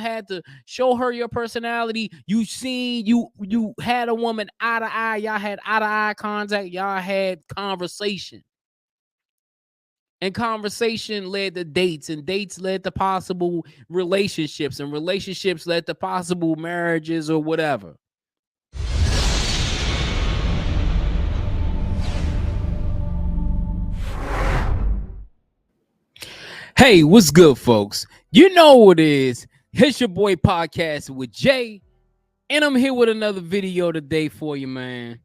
had to show her your personality. You had a woman eye to eye. Y'all had eye to eye contact. Y'all had conversation. And conversation led to dates, and dates led to possible relationships, and relationships led to possible marriages or whatever. Hey, what's good, folks? You know what it is. It's your boy Podcast with Jay, and I'm here with another video today for you, man.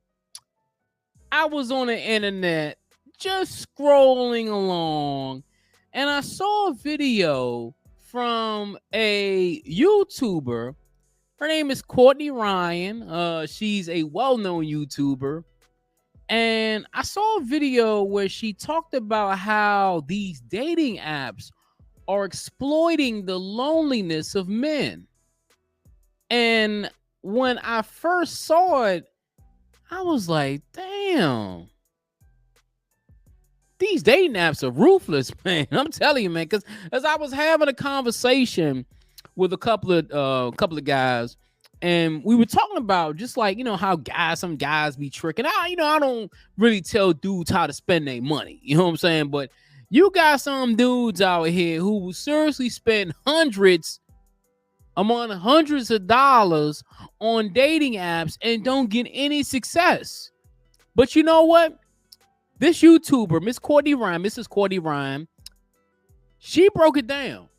I was on the internet just scrolling along, and I saw a video from a YouTuber. Her name is Courtney Ryan. She's a well-known YouTuber. And I saw a video where she talked about how these dating apps are exploiting the loneliness of men. And when I first saw it, I was like, damn, these dating apps are ruthless, man. I'm telling you, man, because as I was having a conversation with a couple of guys, and we were talking about just like, how some guys be tricking. I don't really tell dudes how to spend their money. You know what I'm saying? But you got some dudes out here who will seriously spend hundreds of dollars on dating apps and don't get any success. But you know what? This YouTuber, Mrs. Courtney Ryan, she broke it down.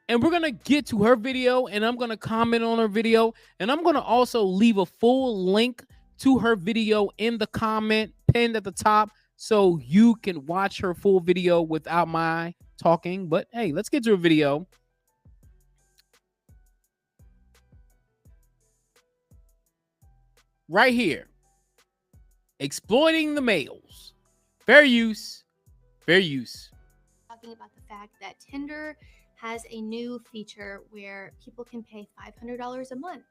And we're going to get to her video, and I'm going to comment on her video, and I'm going to also leave a full link to her video in the comment pinned at the top so you can watch her full video without my talking. But hey, let's get to her video. Right here. Exploiting the males. Fair use. Fair use. Talking about the fact that Tinder has a new feature where people can pay $500 a month.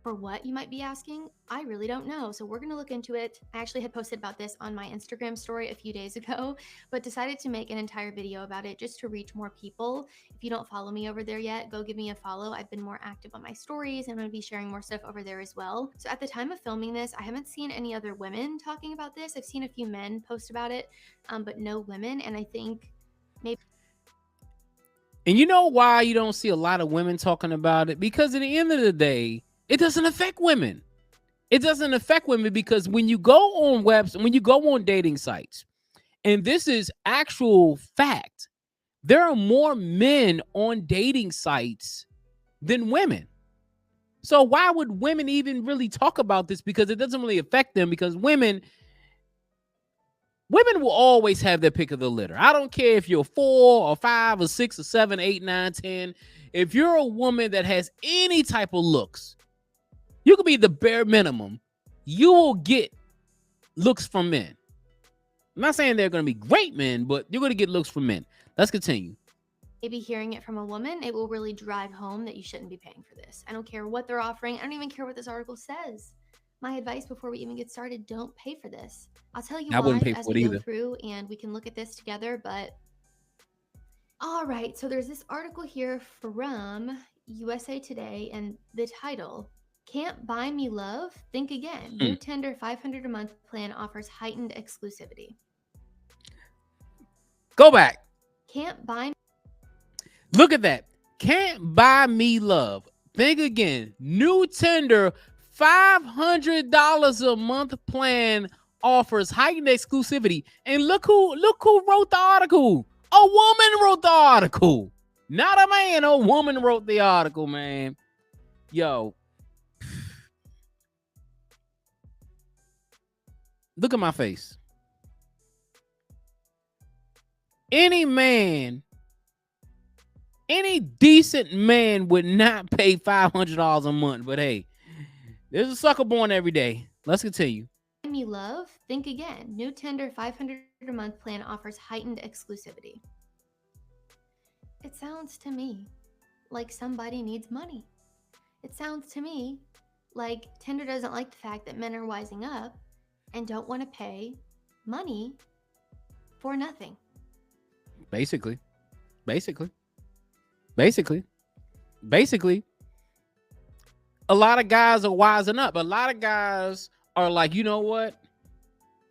For what, you might be asking? I really don't know. So we're going to look into it. I actually had posted about this on my Instagram story a few days ago, but decided to make an entire video about it just to reach more people. If you don't follow me over there yet, go give me a follow. I've been more active on my stories and I'm going to be sharing more stuff over there as well. So at the time of filming this, I haven't seen any other women talking about this. I've seen a few men post about it, but no women. And I think maybe... And you know why you don't see a lot of women talking about it? Because at the end of the day, it doesn't affect women. It doesn't affect women because when you go on when you go on dating sites, and this is actual fact, there are more men on dating sites than women. So why would women even really talk about this? Because it doesn't really affect them, because women will always have their pick of the litter. I don't care if you're 4 or 5 or 6 or 7, 8, 9, 10. If you're a woman that has any type of looks, you could be the bare minimum. You will get looks from men. I'm not saying they're going to be great men, but you're going to get looks from men. Let's continue. Maybe hearing it from a woman, it will really drive home that you shouldn't be paying for this. I don't care what they're offering. I don't even care what this article says. My advice before we even get started, don't pay for this. I'll tell you why as we go through and we can look at this together, but all right. So there's this article here from USA Today and the title, "Can't Buy Me Love? Think Again. New Tinder $500 a month plan offers heightened exclusivity." Go back. Can't buy. Look at that. Can't buy me love. Think again. New Tinder $500 a month plan offers heightened exclusivity. And look who wrote the article. A woman wrote the article. Not a man. A woman wrote the article, man. Yo. Look at my face. Any decent man would not pay $500 a month. But hey, there's a sucker born every day. Let's continue. Me love? Think again. New Tinder $500 a month plan offers heightened exclusivity. It sounds to me like somebody needs money. It sounds to me like Tinder doesn't like the fact that men are wising up and don't want to pay money for nothing. Basically. basically, a lot of guys are wising up. A lot of guys are like, you know what?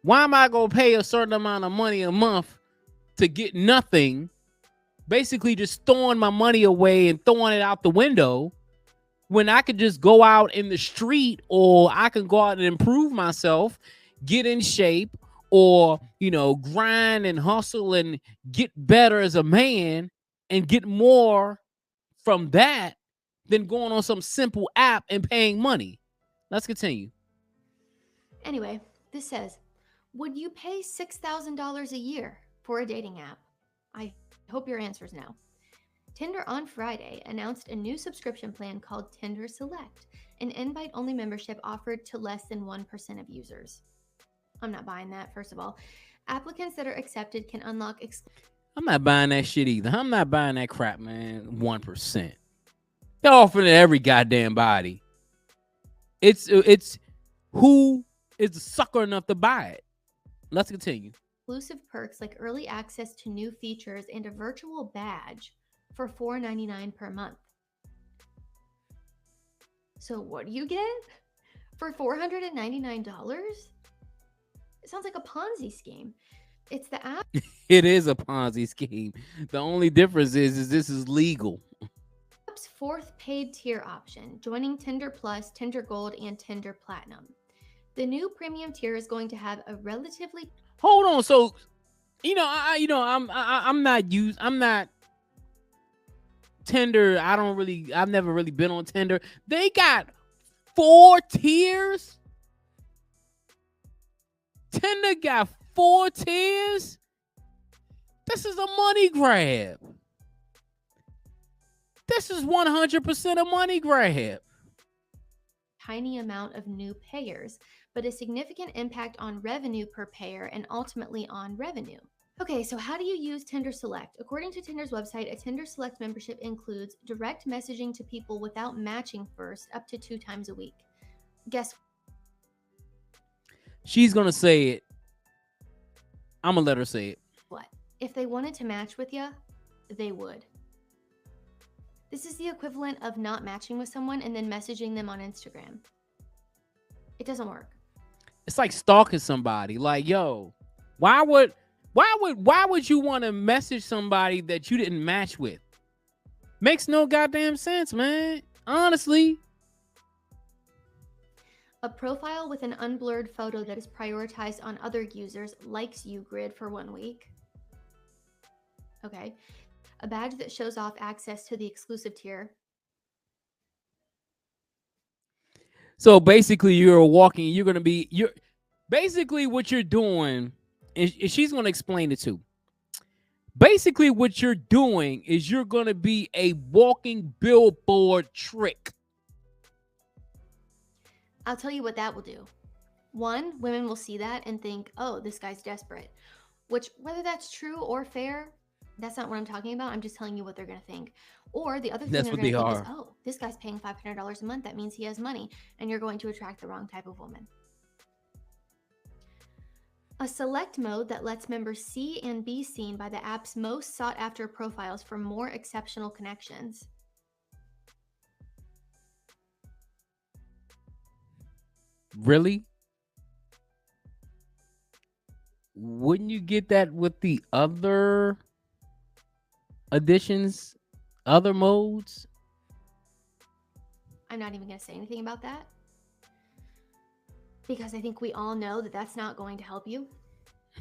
Why am I gonna pay a certain amount of money a month to get nothing? Basically, just throwing my money away and throwing it out the window when I could just go out in the street, or I can go out and improve myself, get in shape, or, grind and hustle and get better as a man and get more from that than going on some simple app and paying money. Let's continue. Anyway, this says, would you pay $6,000 a year for a dating app? I hope your answer is no. Tinder on Friday announced a new subscription plan called Tinder Select, an invite-only membership offered to less than 1% of users. I'm not buying that, first of all. Applicants that are accepted can unlock I'm not buying that shit either. I'm not buying that crap, man. 1%. They're offering it every goddamn body. It's who is the sucker enough to buy it. Let's continue. Exclusive perks like early access to new features and a virtual badge for $4.99 per month. So what do you get for $499? It sounds like a Ponzi scheme. It's the app. It is a Ponzi scheme. The only difference is this is legal. App's fourth paid tier option, joining Tinder Plus, Tinder Gold, and Tinder Platinum. The new premium tier is going to have a relatively. Hold on, so I'm not Tinder. I've never really been on Tinder. They got 4 tiers. Tinder got 4 tiers. This is a money grab. This is 100% a money grab. Tiny amount of new payers, but a significant impact on revenue per payer and ultimately on revenue. Okay, so how do you use Tinder Select? According to Tinder's website, a Tinder Select membership includes direct messaging to people without matching first up to 2 times a week. Guess she's gonna say it. I'm gonna let her say it. What? If they wanted to match with you, they would. This is the equivalent of not matching with someone and then messaging them on Instagram. It doesn't work. It's like stalking somebody. Like, yo, why would you want to message somebody that you didn't match with? Makes no goddamn sense, man. Honestly. A profile with an unblurred photo that is prioritized on other users likes you grid for 1 week. Okay. A badge that shows off access to the exclusive tier. So basically basically what you're doing is she's going to explain it too. Basically what you're doing is you're going to be a walking billboard trick. I'll tell you what that will do. 1, women will see that and think, oh, this guy's desperate. Which, whether that's true or fair, that's not what I'm talking about. I'm just telling you what they're going to think. Or the other thing they're going to think is, oh, this guy's paying $500 a month. That means he has money. And you're going to attract the wrong type of woman. A select mode that lets members see and be seen by the app's most sought after profiles for more exceptional connections. Really? Wouldn't you get that with the other additions, other modes? I'm not even going to say anything about that because I think we all know that that's not going to help you.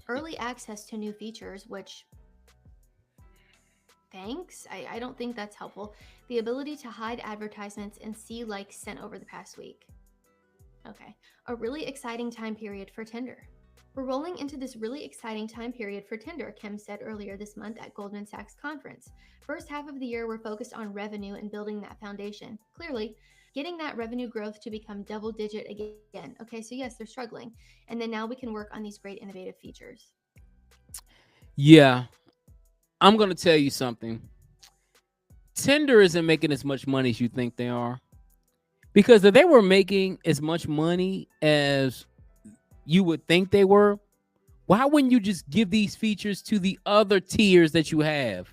Early access to new features, which, thanks, I don't think that's helpful. The ability to hide advertisements and see likes sent over the past week. Okay, a really exciting time period for Tinder. We're rolling into this really exciting time period for Tinder, Kim said earlier this month at Goldman Sachs conference. First half of the year, we're focused on revenue and building that foundation. Clearly, getting that revenue growth to become double digit again. Okay, so yes, they're struggling. And then now we can work on these great innovative features. Yeah, I'm going to tell you something. Tinder isn't making as much money as you think they are. Because if they were making as much money as you would think they were, why wouldn't you just give these features to the other tiers that you have?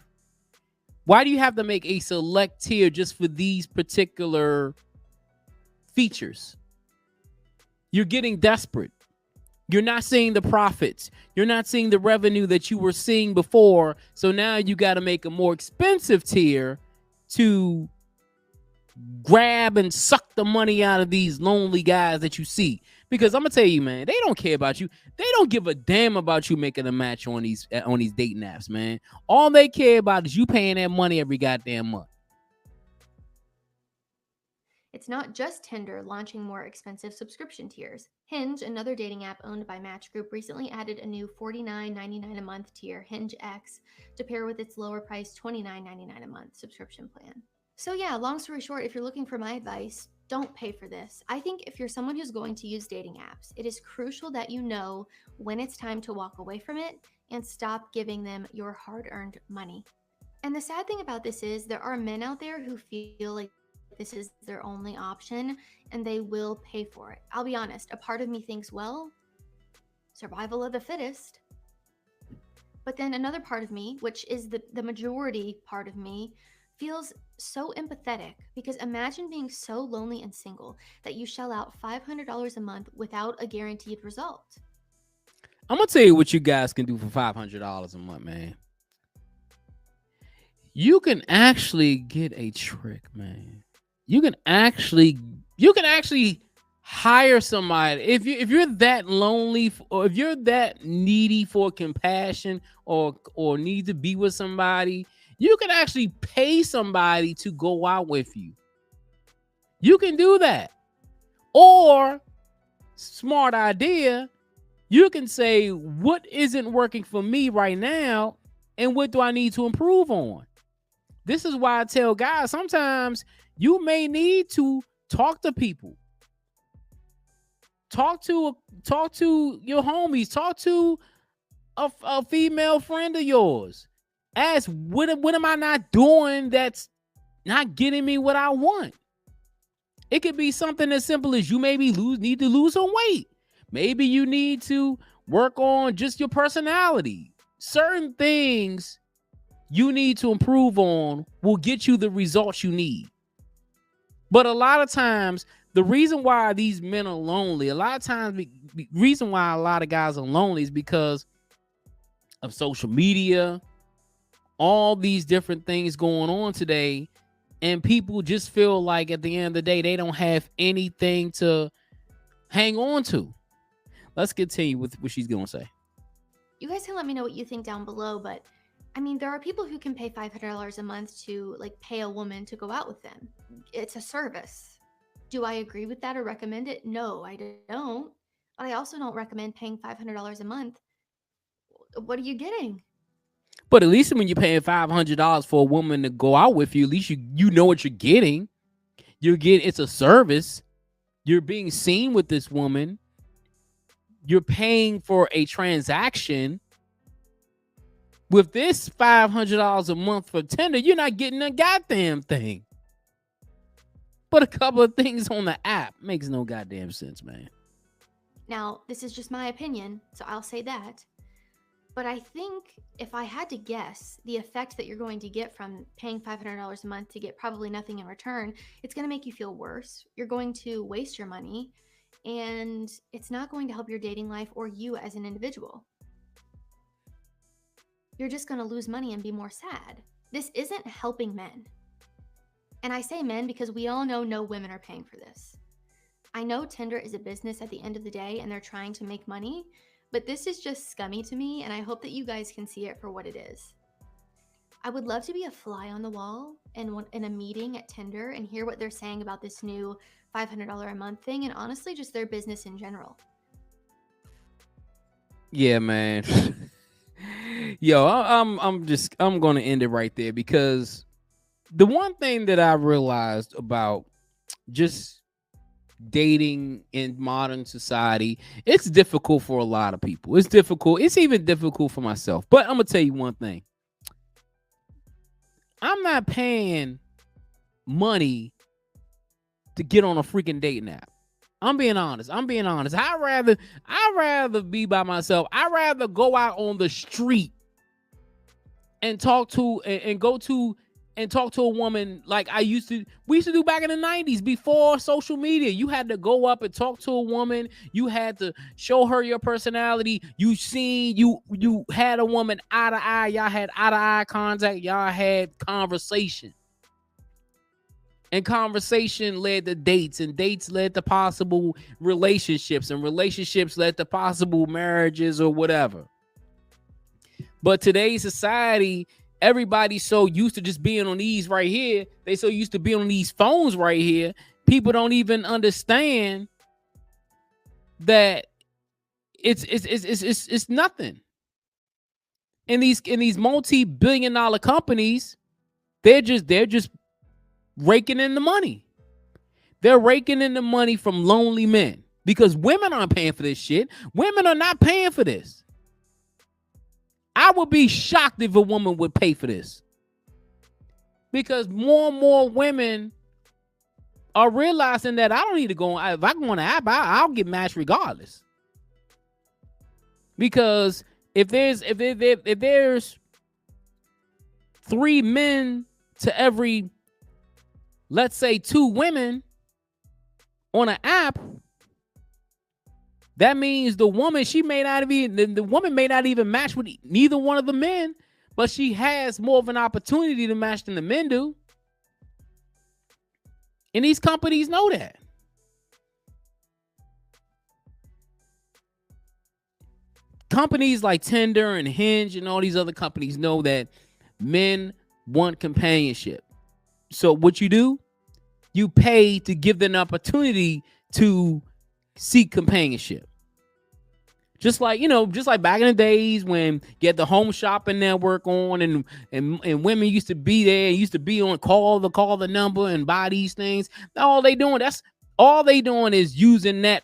Why do you have to make a select tier just for these particular features? You're getting desperate. You're not seeing the profits. You're not seeing the revenue that you were seeing before. So now you got to make a more expensive tier to grab and suck the money out of these lonely guys that you see. Because I'm gonna tell you, man, they don't care about you. They don't give a damn about you making a match on these dating apps, man. All they care about is you paying that money every goddamn month. It's not just Tinder launching more expensive subscription tiers. Hinge, another dating app owned by Match Group, recently added a new $49.99 a month tier, Hinge X, to pair with its lower priced $29.99 a month subscription plan. So yeah, long story short, if you're looking for my advice, don't pay for this. I think if you're someone who's going to use dating apps, it is crucial that you know when it's time to walk away from it and stop giving them your hard-earned money. And the sad thing about this is there are men out there who feel like this is their only option and they will pay for it. I'll be honest, a part of me thinks, well, survival of the fittest. But then another part of me, which is the majority part of me, feels so empathetic because imagine being so lonely and single that you shell out $500 a month without a guaranteed result. I'm gonna tell you what you guys can do for $500 a month, man. You can actually get a trick, man. You can actually hire somebody if you're that lonely or if you're that needy for compassion or need to be with somebody. You can actually pay somebody to go out with you. You can do that. Or, smart idea, you can say, what isn't working for me right now and what do I need to improve on? This is why I tell guys, sometimes you may need to talk to people. Talk to your homies. Talk to a female friend of yours. Ask, what am I not doing that's not getting me what I want? It could be something as simple as you maybe need to lose some weight. Maybe you need to work on just your personality. Certain things you need to improve on will get you the results you need. But a lot of times, the reason why these men are lonely, the reason why a lot of guys are lonely is because of social media, all these different things going on today, and people just feel like at the end of the day they don't have anything to hang on to. Let's continue with what she's gonna say. You guys can let me know what you think down below, but I mean, there are people who can pay $500 a month to like pay a woman to go out with them. It's a service. Do I agree with that or recommend it? No, I don't. But I also don't recommend paying $500 a month. What are you getting? But at least when you're paying $500 for a woman to go out with you, at least you know what you're getting. It's a service. You're being seen with this woman. You're paying for a transaction. With this $500 a month for Tinder, you're not getting a goddamn thing. But a couple of things on the app makes no goddamn sense, man. Now, this is just my opinion, so I'll say that. But I think if I had to guess the effect that you're going to get from paying $500 a month to get probably nothing in return, it's going to make you feel worse. You're going to waste your money, and it's not going to help your dating life or you as an individual. You're just going to lose money and be more sad. This isn't helping men. And I say men because we all know no women are paying for this. I know Tinder is a business at the end of the day and they're trying to make money, but this is just scummy to me and I hope that you guys can see it for what it is. I would love to be a fly on the wall in a meeting at Tinder and hear what they're saying about this new $500 a month thing and honestly just their business in general. Yeah, man. Yo, I'm gonna end it right there because the one thing that I realized about just dating in modern society, it's difficult for a lot of people. It's difficult. It's even difficult for myself. But I'm gonna tell you one thing. I'm not paying money to get on a freaking dating app. I'm being honest. I'd rather be by myself. I'd rather go out on the street and talk to and go to and talk to a woman like we used to do back in the 90s before social media. You had to go up and talk to a woman. You had to show her your personality. You had a woman eye to eye. Y'all had eye to eye contact. Y'all had conversation. And conversation led to dates, and dates led to possible relationships, and relationships led to possible marriages or whatever. But today's society, everybody's so used to just being on these right here. They so used to being on these phones right here. People don't even understand that it's nothing. In these multi-billion-dollar companies, they're just raking in the money. They're raking in the money from lonely men because women aren't paying for this shit. Women are not paying for this. I would be shocked if a woman would pay for this, because more and more women are realizing that I don't need to go on. If I go on an app, I'll get matched regardless. Because if there's 3 men to every, let's say, 2 women on an app, that means the woman may not even match with neither one of the men, but she has more of an opportunity to match than the men do. And these companies know that. Companies like Tinder and Hinge and all these other companies know that men want companionship. So what you do, you pay to give them an opportunity to seek companionship. Just like back in the days when you had the home shopping network on, and women used to be there, used to be on call the number and buy these things. All they doing is using that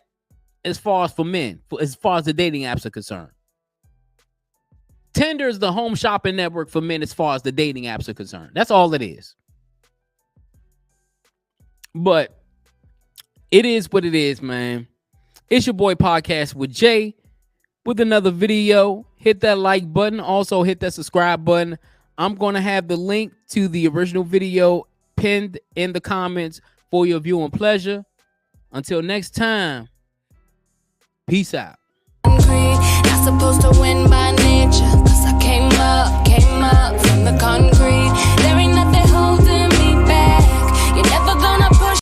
as far as for men, as far as the dating apps are concerned. Tinder is the home shopping network for men as far as the dating apps are concerned. That's all it is. But it is what it is, man. It's your boy Podcast with Jay with another video. Hit that like button. Also hit that subscribe button. I'm going to have the link to the original video pinned in the comments for your viewing pleasure. Until next time, peace out. Not supposed to win by nature, 'cause I came up from the concrete. There